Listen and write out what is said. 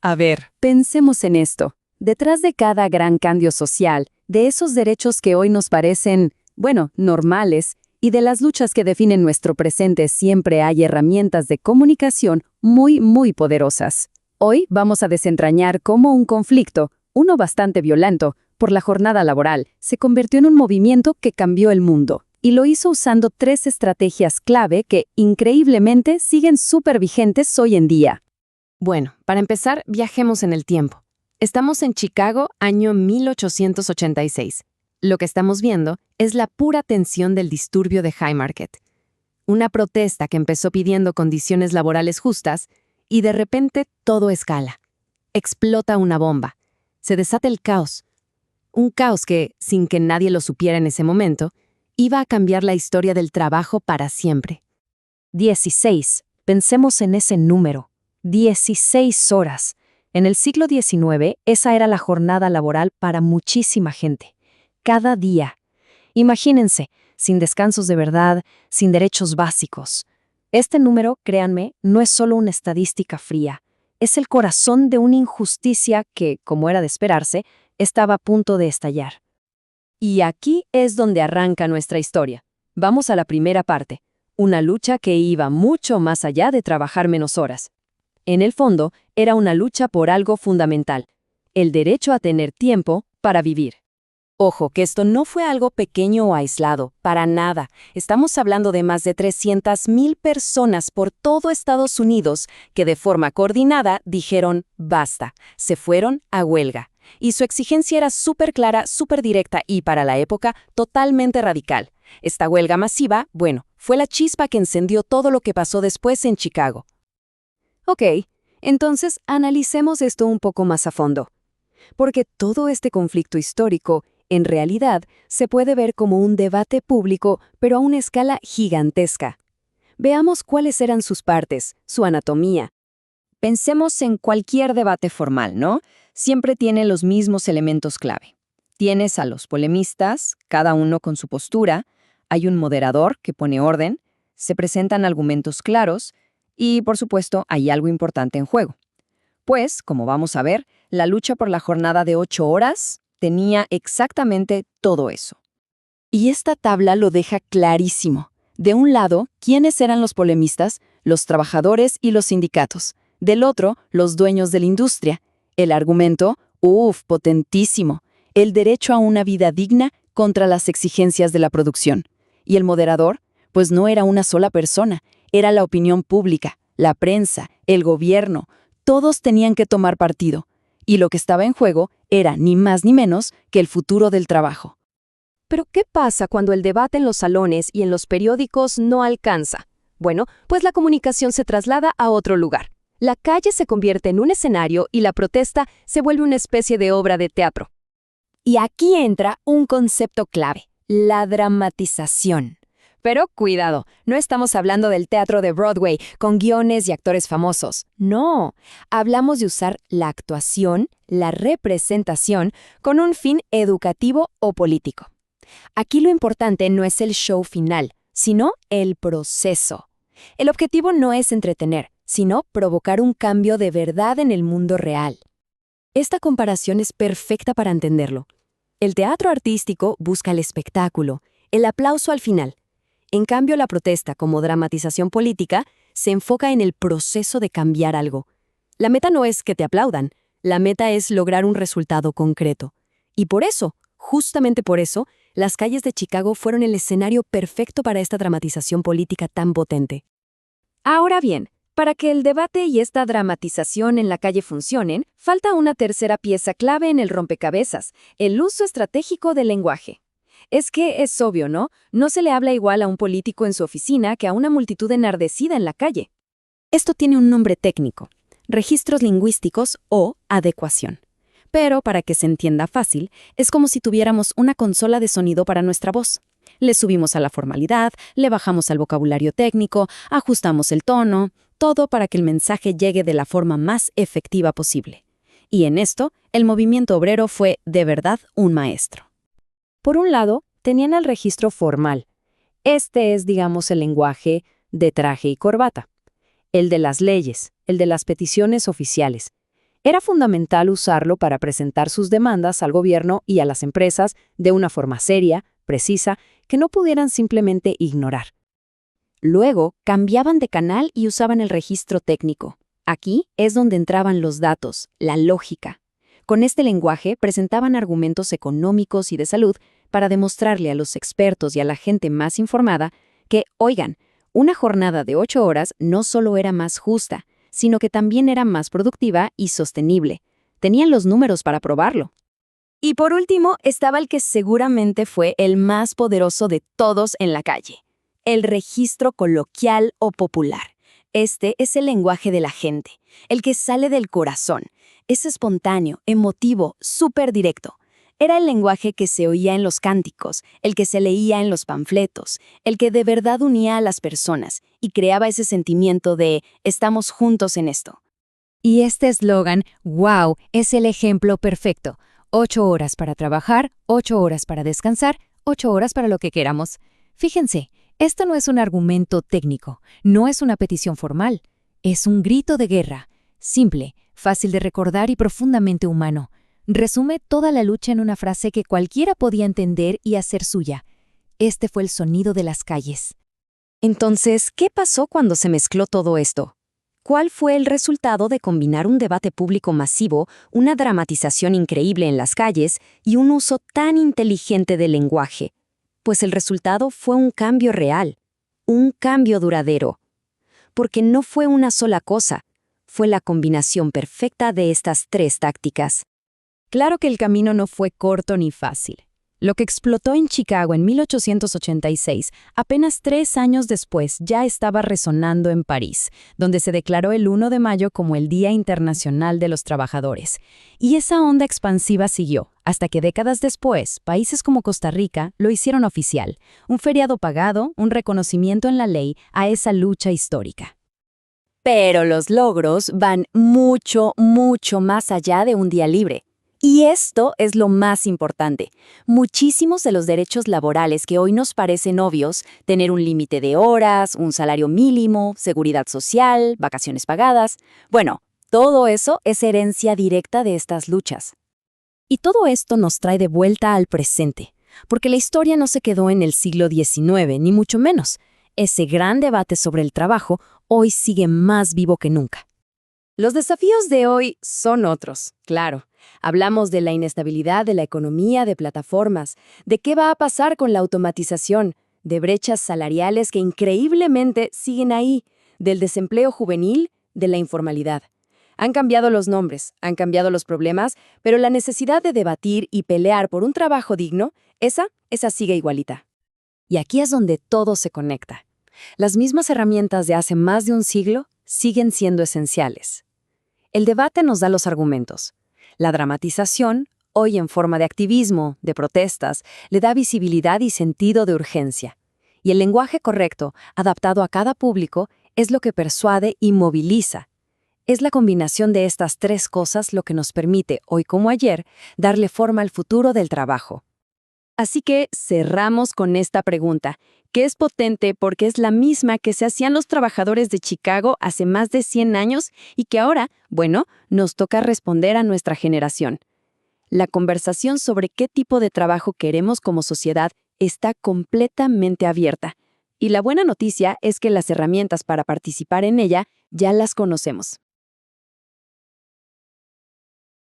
A ver, pensemos en esto. Detrás de cada gran cambio social, de esos derechos que hoy nos parecen, bueno, normales, y de las luchas que definen nuestro presente, siempre hay herramientas de comunicación muy poderosas. Hoy vamos a desentrañar cómo un conflicto, uno bastante violento, por la jornada laboral, se convirtió en un movimiento que cambió el mundo. Y lo hizo usando 3 estrategias clave que, increíblemente, siguen súper vigentes hoy en día. Bueno, para empezar, viajemos en el tiempo. Estamos en Chicago, año 1886. Lo que estamos viendo es la pura tensión del disturbio de Haymarket. Una protesta que empezó pidiendo condiciones laborales justas y de repente todo escala. Explota una bomba. Se desata el caos. Un caos que, sin que nadie lo supiera en ese momento, iba a cambiar la historia del trabajo para siempre. 16. Pensemos en ese número. 16 horas. En el siglo XIX, esa era la jornada laboral para muchísima gente. Cada día. Imagínense, sin descansos de verdad, sin derechos básicos. Este número, créanme, no es solo una estadística fría. Es el corazón de una injusticia que, como era de esperarse, estaba a punto de estallar. Y aquí es donde arranca nuestra historia. Vamos a la primera parte. Una lucha que iba mucho más allá de trabajar menos horas. En el fondo, era una lucha por algo fundamental, el derecho a tener tiempo para vivir. Ojo, que esto no fue algo pequeño o aislado, para nada. Estamos hablando de más de 300,000 personas por todo Estados Unidos que de forma coordinada dijeron basta, se fueron a huelga. Y su exigencia era súper clara, súper directa y, para la época, totalmente radical. Esta huelga masiva, bueno, fue la chispa que encendió todo lo que pasó después en Chicago. Ok, entonces analicemos esto un poco más a fondo. Porque todo este conflicto histórico, en realidad, se puede ver como un debate público, pero a una escala gigantesca. Veamos cuáles eran sus partes, su anatomía. Pensemos en cualquier debate formal, ¿no? Siempre tiene los mismos elementos clave. Tienes a los polemistas, cada uno con su postura, hay un moderador que pone orden, se presentan argumentos claros y, por supuesto, hay algo importante en juego. Pues, como vamos a ver, la lucha por la jornada de 8 horas tenía exactamente todo eso. Y esta tabla lo deja clarísimo. De un lado, ¿quiénes eran los polemistas? Los trabajadores y los sindicatos. Del otro, los dueños de la industria. El argumento, potentísimo. El derecho a una vida digna contra las exigencias de la producción. Y el moderador, pues no era una sola persona, era la opinión pública, la prensa, el gobierno. Todos tenían que tomar partido. Y lo que estaba en juego era ni más ni menos que el futuro del trabajo. Pero, ¿qué pasa cuando el debate en los salones y en los periódicos no alcanza? Bueno, pues la comunicación se traslada a otro lugar. La calle se convierte en un escenario y la protesta se vuelve una especie de obra de teatro. Y aquí entra un concepto clave, la dramatización. Pero cuidado, no estamos hablando del teatro de Broadway con guiones y actores famosos. No, hablamos de usar la actuación, la representación, con un fin educativo o político. Aquí lo importante no es el show final, sino el proceso. El objetivo no es entretener, sino provocar un cambio de verdad en el mundo real. Esta comparación es perfecta para entenderlo. El teatro artístico busca el espectáculo, el aplauso al final. En cambio, la protesta, como dramatización política, se enfoca en el proceso de cambiar algo. La meta no es que te aplaudan, la meta es lograr un resultado concreto. Y por eso, justamente por eso, las calles de Chicago fueron el escenario perfecto para esta dramatización política tan potente. Ahora bien, para que el debate y esta dramatización en la calle funcionen, falta una tercera pieza clave en el rompecabezas, el uso estratégico del lenguaje. Es que es obvio, ¿no? No se le habla igual a un político en su oficina que a una multitud enardecida en la calle. Esto tiene un nombre técnico, registros lingüísticos o adecuación. Pero, para que se entienda fácil, es como si tuviéramos una consola de sonido para nuestra voz. Le subimos a la formalidad, le bajamos al vocabulario técnico, ajustamos el tono, todo para que el mensaje llegue de la forma más efectiva posible. Y en esto, el movimiento obrero fue, de verdad, un maestro. Por un lado, tenían el registro formal. Este es, digamos, el lenguaje de traje y corbata. El de las leyes, el de las peticiones oficiales. Era fundamental usarlo para presentar sus demandas al gobierno y a las empresas de una forma seria, precisa, que no pudieran simplemente ignorar. Luego, cambiaban de canal y usaban el registro técnico. Aquí es donde entraban los datos, la lógica. Con este lenguaje presentaban argumentos económicos y de salud para demostrarle a los expertos y a la gente más informada que, oigan, una jornada de 8 horas no solo era más justa, sino que también era más productiva y sostenible. Tenían los números para probarlo. Y por último, estaba el que seguramente fue el más poderoso de todos en la calle: el registro coloquial o popular. Este es el lenguaje de la gente, el que sale del corazón. Es espontáneo, emotivo, súper directo. Era el lenguaje que se oía en los cánticos, el que se leía en los panfletos, el que de verdad unía a las personas y creaba ese sentimiento de «estamos juntos en esto». Y este eslogan, wow, es el ejemplo perfecto. 8 horas para trabajar, 8 horas para descansar, 8 horas para lo que queramos. Fíjense, esto no es un argumento técnico, no es una petición formal. Es un grito de guerra, simple, fácil de recordar y profundamente humano. Resume toda la lucha en una frase que cualquiera podía entender y hacer suya. Este fue el sonido de las calles. Entonces, ¿qué pasó cuando se mezcló todo esto? ¿Cuál fue el resultado de combinar un debate público masivo, una dramatización increíble en las calles y un uso tan inteligente del lenguaje? Pues el resultado fue un cambio real, un cambio duradero. Porque no fue una sola cosa, fue la combinación perfecta de estas 3 tácticas. Claro que el camino no fue corto ni fácil. Lo que explotó en Chicago en 1886, apenas 3 años después, ya estaba resonando en París, donde se declaró el 1 de mayo como el Día Internacional de los Trabajadores. Y esa onda expansiva siguió, hasta que décadas después, países como Costa Rica lo hicieron oficial, un feriado pagado, un reconocimiento en la ley a esa lucha histórica. Pero los logros van mucho, mucho más allá de un día libre. Y esto es lo más importante. Muchísimos de los derechos laborales que hoy nos parecen obvios, tener un límite de horas, un salario mínimo, seguridad social, vacaciones pagadas, bueno, todo eso es herencia directa de estas luchas. Y todo esto nos trae de vuelta al presente, porque la historia no se quedó en el siglo XIX, ni mucho menos. Ese gran debate sobre el trabajo hoy sigue más vivo que nunca. Los desafíos de hoy son otros, claro. Hablamos de la inestabilidad de la economía de plataformas, de qué va a pasar con la automatización, de brechas salariales que increíblemente siguen ahí, del desempleo juvenil, de la informalidad. Han cambiado los nombres, han cambiado los problemas, pero la necesidad de debatir y pelear por un trabajo digno, esa sigue igualita. Y aquí es donde todo se conecta. Las mismas herramientas de hace más de un siglo siguen siendo esenciales. El debate nos da los argumentos. La dramatización, hoy en forma de activismo, de protestas, le da visibilidad y sentido de urgencia. Y el lenguaje correcto, adaptado a cada público, es lo que persuade y moviliza. Es la combinación de estas 3 cosas lo que nos permite, hoy como ayer, darle forma al futuro del trabajo. Así que cerramos con esta pregunta, que es potente porque es la misma que se hacían los trabajadores de Chicago hace más de 100 años y que ahora, bueno, nos toca responder a nuestra generación. La conversación sobre qué tipo de trabajo queremos como sociedad está completamente abierta. Y la buena noticia es que las herramientas para participar en ella ya las conocemos.